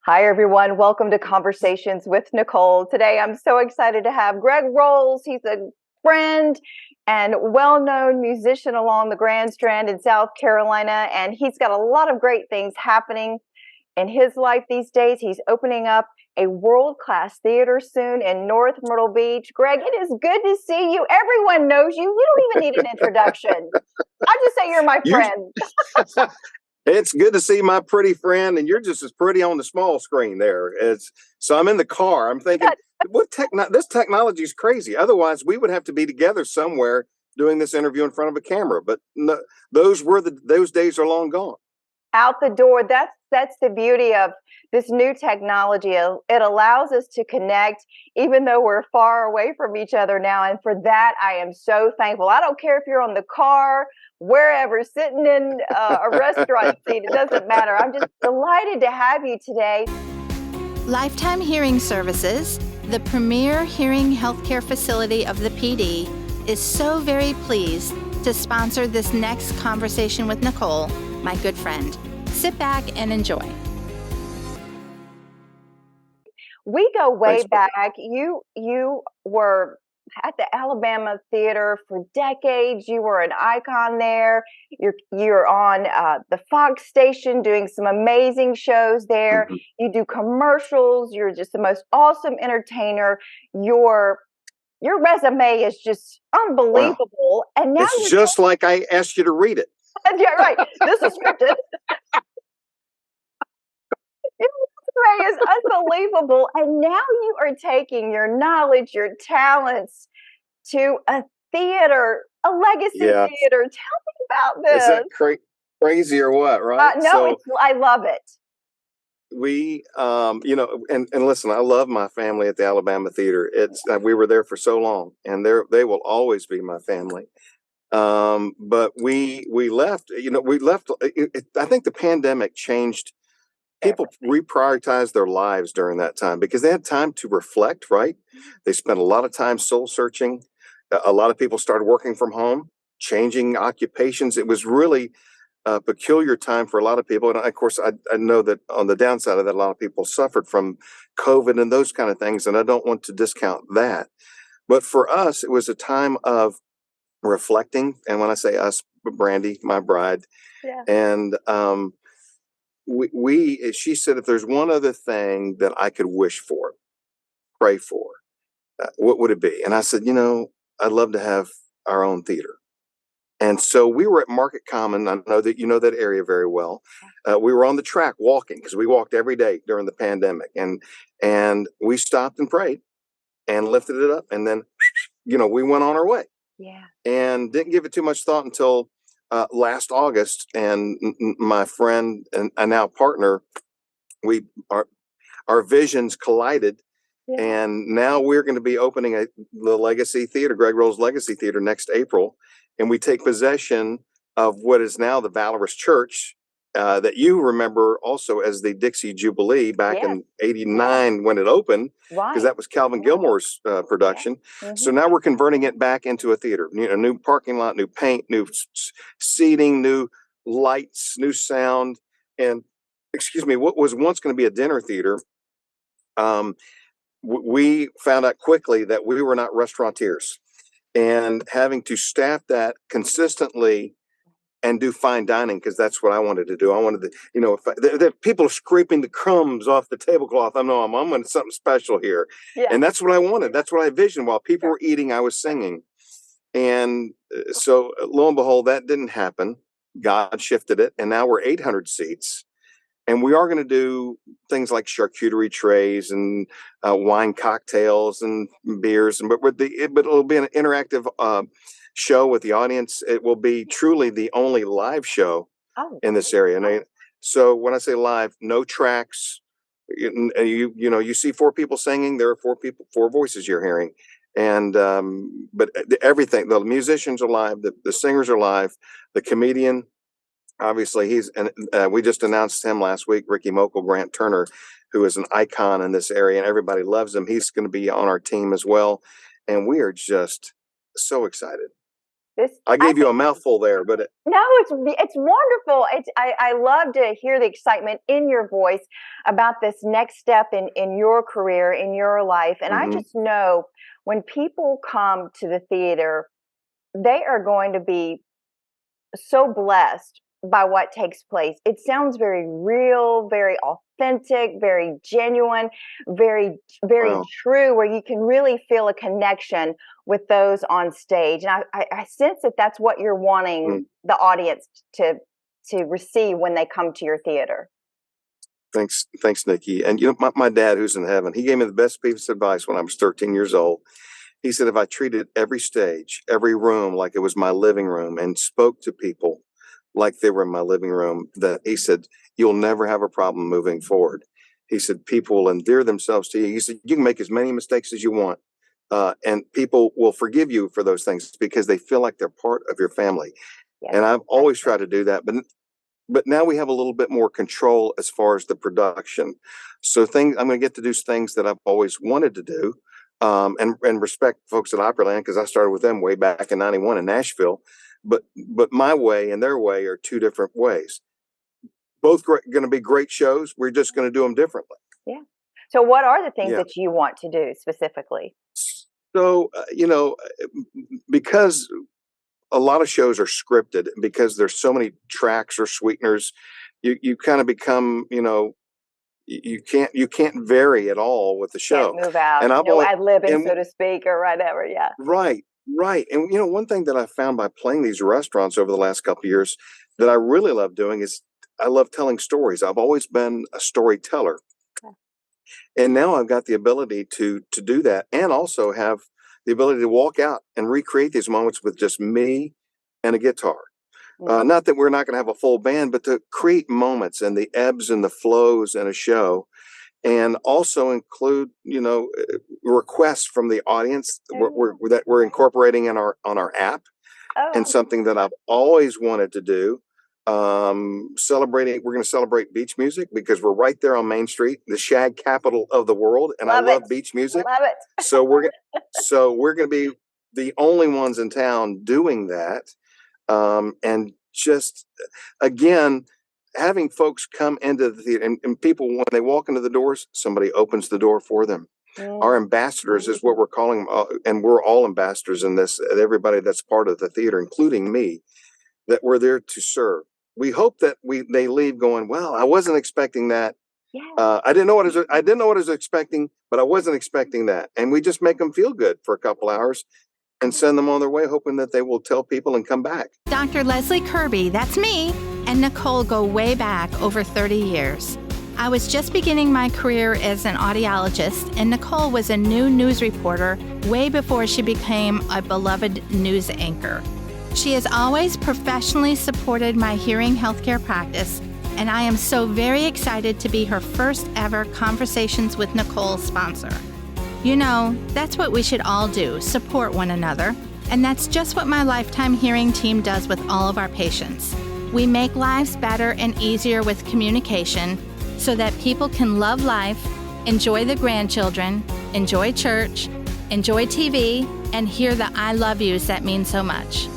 Hi, everyone. Welcome to Conversations with Nicole. Today, I'm so excited to have Greg Rowles. He's a friend and well-known musician along the Grand Strand in South Carolina, and he's got a lot of great things happening in his life these days. He's opening up a world-class theater soon in North Myrtle Beach. Greg, it is good to see you. Everyone knows you. You don't even need an introduction. I just say you're my friend. It's good to see my pretty friend, and you're just as pretty on the small screen there. So I'm in the car. I'm thinking, this technology is crazy. Otherwise, we would have to be together somewhere doing this interview in front of a camera. But no, those days are long gone. Out the door. That's the beauty of this new technology. It allows us to connect even though we're far away from each other now. And for that, I am so thankful. I don't care if you're on the car, wherever, sitting in a restaurant seat, it doesn't matter. I'm just delighted to have you today. Lifetime Hearing Services, the premier hearing healthcare facility of the PD, is so very pleased to sponsor this next Conversation with Nicole, my good friend. Sit back and enjoy. We go way back. You were at the Alabama Theater for decades. You were an icon there. You're on the Fox station doing some amazing shows there. Mm-hmm. You do commercials. You're just the most awesome entertainer. Your resume is just unbelievable. Wow. And now it's just like I asked you to read it. Yeah, right. This is scripted. Is unbelievable. And now you are taking your knowledge, your talents to a theater, a legacy theater. Tell me about this. Is that crazy or what, right? No, I love it. We, and listen, I love my family at the Alabama Theater. We were there for so long, and they will always be my family. But we left, I think the pandemic changed. People reprioritized their lives during that time because they had time to reflect, right? They spent a lot of time soul searching. A lot of people started working from home, changing occupations. It was really a peculiar time for a lot of people. And of course, I know that on the downside of that, a lot of people suffered from COVID and those kind of things. And I don't want to discount that. But for us, it was a time of reflecting. And when I say us, Brandy, my bride, and she said, if there's one other thing that I could wish for, pray for, what would it be? And I said, I'd love to have our own theater. And so we were at Market Common. I know that you know that area very well. We were on the track walking because we walked every day during the pandemic, and we stopped and prayed and lifted it up. And then, we went on our way. Yeah. And didn't give it too much thought until last August, and my friend and now partner, our visions collided, and now we're going to be opening the Legacy Theater, Greg Rowles Legacy Theater, next April, and we take possession of what is now the Valorous Church that you remember also as the Dixie Jubilee back in '89 when it opened, because that was Calvin Gilmore's production. Mm-hmm. So now we're converting it back into a theater, a new parking lot, new paint, new seating, new lights, new sound. And what was once going to be a dinner theater, we found out quickly that we were not restaurateurs, and having to staff that consistently and do fine dining, because that's what I wanted to do. I wanted to, if the people are scraping the crumbs off the tablecloth, I'm wanting something special here. Yeah. And that's what I wanted. That's what I envisioned. While people were eating, I was singing. And so lo and behold, that didn't happen. God shifted it. And now we're 800 seats. And we are going to do things like charcuterie trays and wine cocktails and beers. But it'll be an interactive show with the audience. It will be truly the only live show in this area. And so when I say live, no tracks. You see four people singing. There are four voices you're hearing, and but everything. The musicians are live. The singers are live. The comedian, obviously, we just announced him last week. Ricky Mokel, Grant Turner, who is an icon in this area, and everybody loves him. He's going to be on our team as well, and we are just So excited. This, I I gave you a think, mouthful there, but no, it's wonderful. I love to hear the excitement in your voice about this next step in your career, in your life. And I mhm. just know when people come to the theater, they are going to be so blessed by what takes place. It sounds very real, very authentic, very genuine, very Wow. true, where you can really feel a connection with those on stage. And I sense that that's what you're wanting Mm. the audience to receive when they come to your theater. Thanks, Nikki. And my dad, who's in heaven, he gave me the best piece of advice when I was 13 years old. He said, if I treated every stage, every room like it was my living room and spoke to people like they were in my living room, that he said, you'll never have a problem moving forward. He said, people will endear themselves to you. He said, you can make as many mistakes as you want. And people will forgive you for those things because they feel like they're part of your family. Yes, And I've that's always tried to do that, but now we have a little bit more control as far as the production. So I'm going to get to do things that I've always wanted to do, and respect folks at Opryland because I started with them way back in '91 in Nashville. But my way and their way are two different ways. Both going to be great shows. We're just going to do them differently. yeah. So, what are the things Yeah. that you want to do specifically? So because a lot of shows are scripted, because there's so many tracks or sweeteners, you kind of become you can't vary at all with the Can't show. move out, And I've no always ad libbing, and so to speak, or whatever. Yeah. right. And one thing that I found by playing these restaurants over the last couple of years that I really love doing is I love telling stories. I've always been a storyteller. And now I've got the ability to do that and also have the ability to walk out and recreate these moments with just me and a guitar. Mm. Not that we're not going to have a full band, but to create moments and the ebbs and the flows in a show, and also include requests from the audience that we're incorporating in on our app, and Oh, something that I've always wanted to do. We're going to celebrate beach music because we're right there on Main Street, the shag capital of the world, and I love it. love beach music. Love it. So we're going to be the only ones in town doing that, and just again having folks come into the theater, and people, when they walk into the doors, somebody opens the door for them. Our Mm. ambassadors is what we're calling them, and we're all ambassadors in this. Everybody that's part of the theater, including me, that we're there to serve. We hope that they leave going, well, I wasn't expecting that. Yes. I didn't know what I was expecting, but I wasn't expecting that. And we just make them feel good for a couple hours and send them on their way, hoping that they will tell people and come back. Dr. Leslie Kirby, that's me, and Nicole go way back over 30 years. I was just beginning my career as an audiologist, and Nicole was a new news reporter way before she became a beloved news anchor. She has always professionally supported my hearing healthcare practice, and I am so very excited to be her first ever Conversations with Nicole sponsor. You know, that's what we should all do, support one another, and that's just what my Lifetime Hearing team does with all of our patients. We make lives better and easier with communication so that people can love life, enjoy the grandchildren, enjoy church, enjoy TV, and hear the I love yous that mean so much.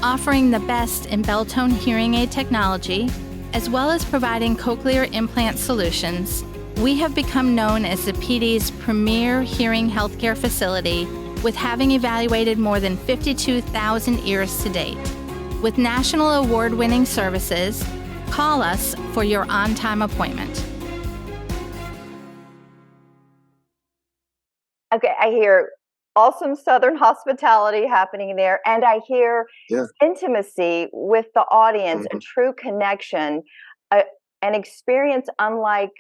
Offering the best in Belltone hearing aid technology, as well as providing cochlear implant solutions, we have become known as the PD's premier hearing healthcare facility, with having evaluated more than 52,000 ears to date. With national award-winning services, call us for your on-time appointment. Okay, I hear awesome Southern hospitality happening there, and I hear intimacy with the audience, a true connection, an experience unlike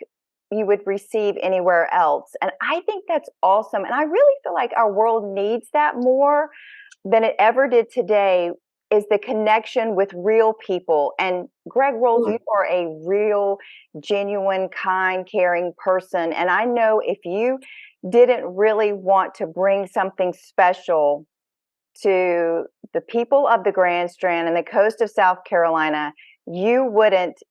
you would receive anywhere else. And I think that's awesome. And I really feel like our world needs that more than it ever did today, is the connection with real people. And Greg Rowles, you are a real, genuine, kind, caring person. And I know if you didn't really want to bring something special to the people of the Grand Strand and the coast of South Carolina, you wouldn't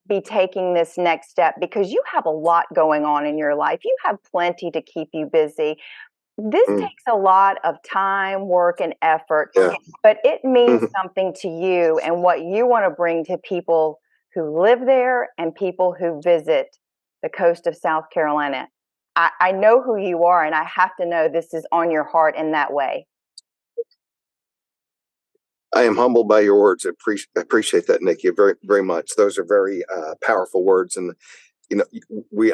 be taking this next step, because you have a lot going on in your life. You have plenty to keep you busy. this Mm. takes a lot of time, work, and effort, Yeah. but it means Mhm. something to you and what you want to bring to people who live there and people who visit the coast of South Carolina. I know who you are, and I have to know this is on your heart in that way. I am humbled by your words. I appreciate that, Nikki, very, very much. Those are very powerful words. And, you know,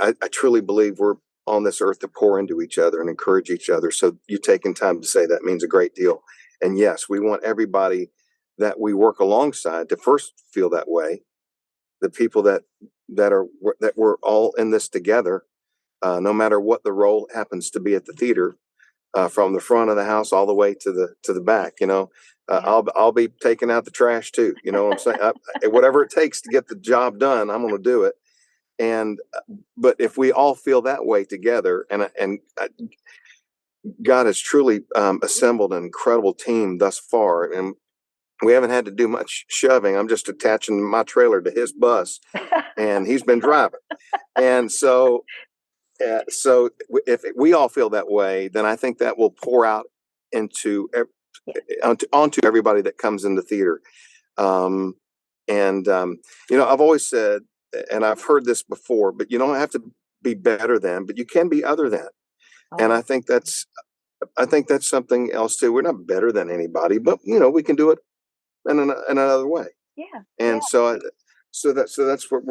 I truly believe we're on this earth to pour into each other and encourage each other. So you taking time to say that means a great deal. And yes, we want everybody that we work alongside to first feel that way. The people that we're all in this together, no matter what the role happens to be at the theater, from the front of the house all the way to the back. You know, Yeah. I'll be taking out the trash too. You know what I'm saying? Whatever it takes to get the job done, I'm going to do it. And but if we all feel that way together, and God has truly assembled an incredible team thus far, and we haven't had to do much shoving. I'm just attaching my trailer to his bus, and he's been driving. And so if we all feel that way, then I think that will pour out into onto everybody that comes into theater. Um, and you know, I've always said, and I've heard this before, but you don't have to be better than, but you can be other than. And Oh, I think that's something else too. We're not better than anybody, but you know, we can do it in another way. yeah. And so that's what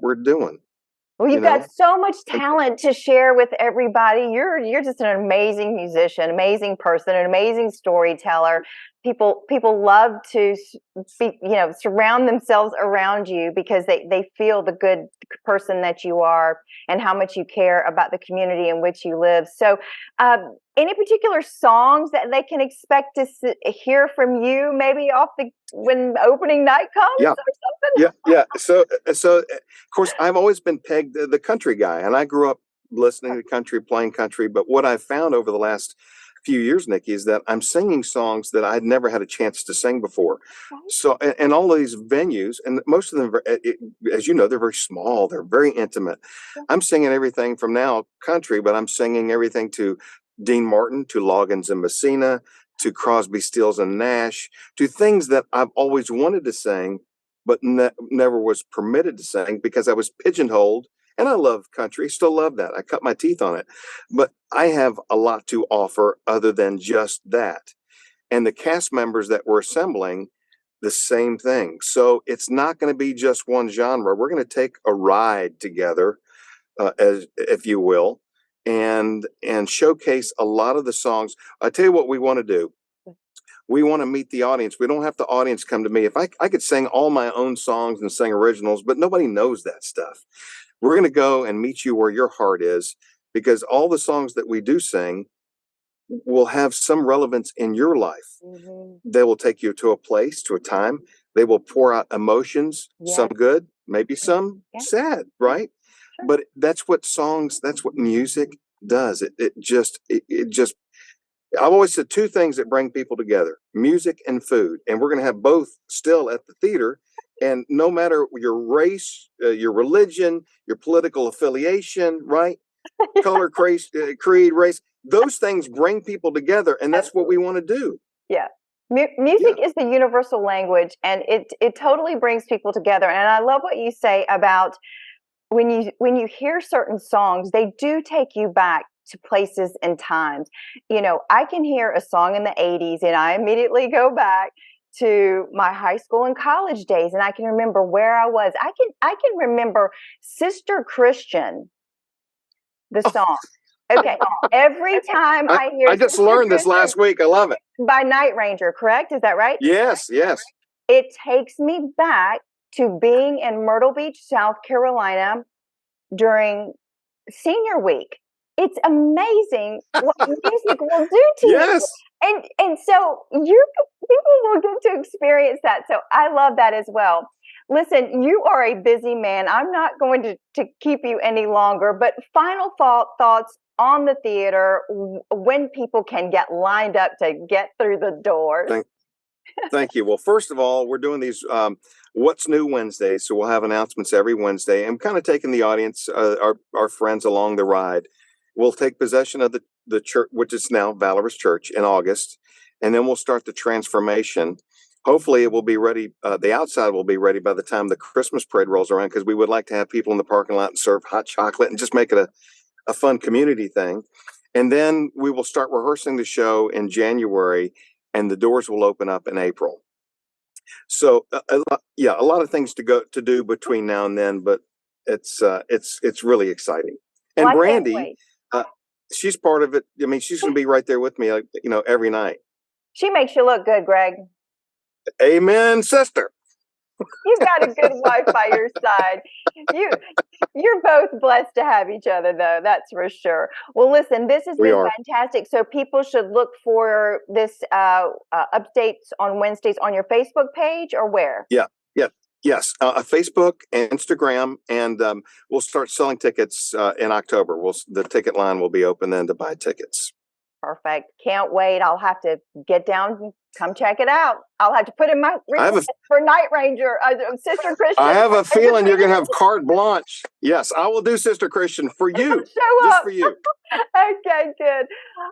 we're doing. Well, You you've got know. so much talent to share with everybody. You're just an amazing musician, amazing person, an amazing storyteller. People love to surround themselves around you because they feel the good person that you are and how much you care about the community in which you live. So, any particular songs that they can expect to hear from you, maybe when opening night comes Yeah. or something? Yeah. So of course, I've always been pegged the country guy, and I grew up listening to country, playing country. But what I've found over the last few years, Nikki, is that I'm singing songs that I'd never had a chance to sing before. So, and all of these venues, and most of them, as you know, they're very small. They're very intimate. I'm singing everything from now country, but I'm singing everything to Dean Martin, to Loggins and Messina, to Crosby, Stills and Nash, to things that I've always wanted to sing, but never was permitted to sing because I was pigeonholed. And I love country, still love that. I cut my teeth on it. But I have a lot to offer other than just that. And the cast members that we're assembling, the same thing. So it's not going to be just one genre. We're going to take a ride together, as if you will, and showcase a lot of the songs. I tell you what we want to do. We want to meet the audience. We don't have the audience come to me. If I could sing all my own songs and sing originals, but nobody knows that stuff. We're going to go and meet you where your heart is, because all the songs that we do sing will have some relevance in your life. Mhm. They will take you to a place, to a time. They will pour out emotions, some Yeah. good, maybe some Yeah. sad, right? Sure. But that's what music does. It just I've always said two things that bring people together: music and food. And we're going to have both still at the theater. And no matter your race, your religion, your political affiliation, right? Color, creed, race, those things bring people together. And that's what we want to do. Yeah. Yeah. Music is the universal language, and it totally brings people together. And I love what you say about when you hear certain songs, they do take you back to places and times. You know, I can hear a song in the 80s and I immediately go back to my high school and college days, and I can remember where I was. I can remember Sister Christian, the song. Okay. Every time I hear I just Sister learned this Christian last week. I love it. by Night Ranger, correct? Is that right? Yes, yes. It takes me back to being in Myrtle Beach, South Carolina during senior week. It's amazing what music will do to you. Yes. And so people will get to experience that. So I love that as well. Listen, you are a busy man. I'm not going to keep you any longer, but final thoughts on the theater, when people can get lined up to get through the doors. Thank you. Well, first of all, we're doing these What's New Wednesdays. So we'll have announcements every Wednesday. I'm kind of taking the audience, our friends along the ride. We'll take possession of the church, which is now Valorous Church, in August, and then we'll start the transformation. Hopefully it will be ready. The outside will be ready by the time the Christmas parade rolls around, because we would like to have people in the parking lot and serve hot chocolate and just make it a fun community thing. And then we will start rehearsing the show in January, and the doors will open up in April. So a lot of things to do between now and then, but it's really exciting. And Well, Brandy, she's part of it. I mean, she's going to be right there with me, every night. she makes you look good, Greg. Amen, sister. You've got a good wife by your side. You're both blessed to have each other, though. That's for sure. Well, listen, this has been fantastic. So people should look for this updates on Wednesdays on your Facebook page, or where? Yes. Facebook, Instagram, and we'll start selling tickets in October. The ticket line will be open then to buy tickets. Perfect. Can't wait. I'll have to get down and come check it out. I'll have to put in my request for Night Ranger, Sister Christian. I have a feeling you're going to have carte blanche. Yes, I will do Sister Christian for you. Just for you. Okay, good.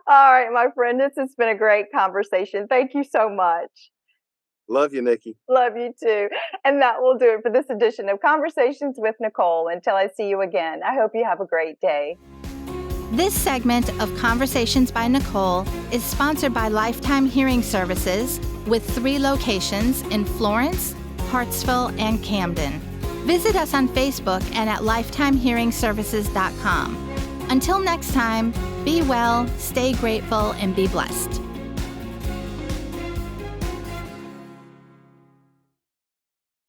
All right, my friend. This has been a great conversation. Thank you so much. Love you, Nikki. Love you too. And that will do it for this edition of Conversations with Nicole. Until I see you again, I hope you have a great day. This segment of Conversations by Nicole is sponsored by Lifetime Hearing Services, with 3 locations in Florence, Hartsville, and Camden. Visit us on Facebook and at lifetimehearingservices.com. Until next time, be well, stay grateful, and be blessed.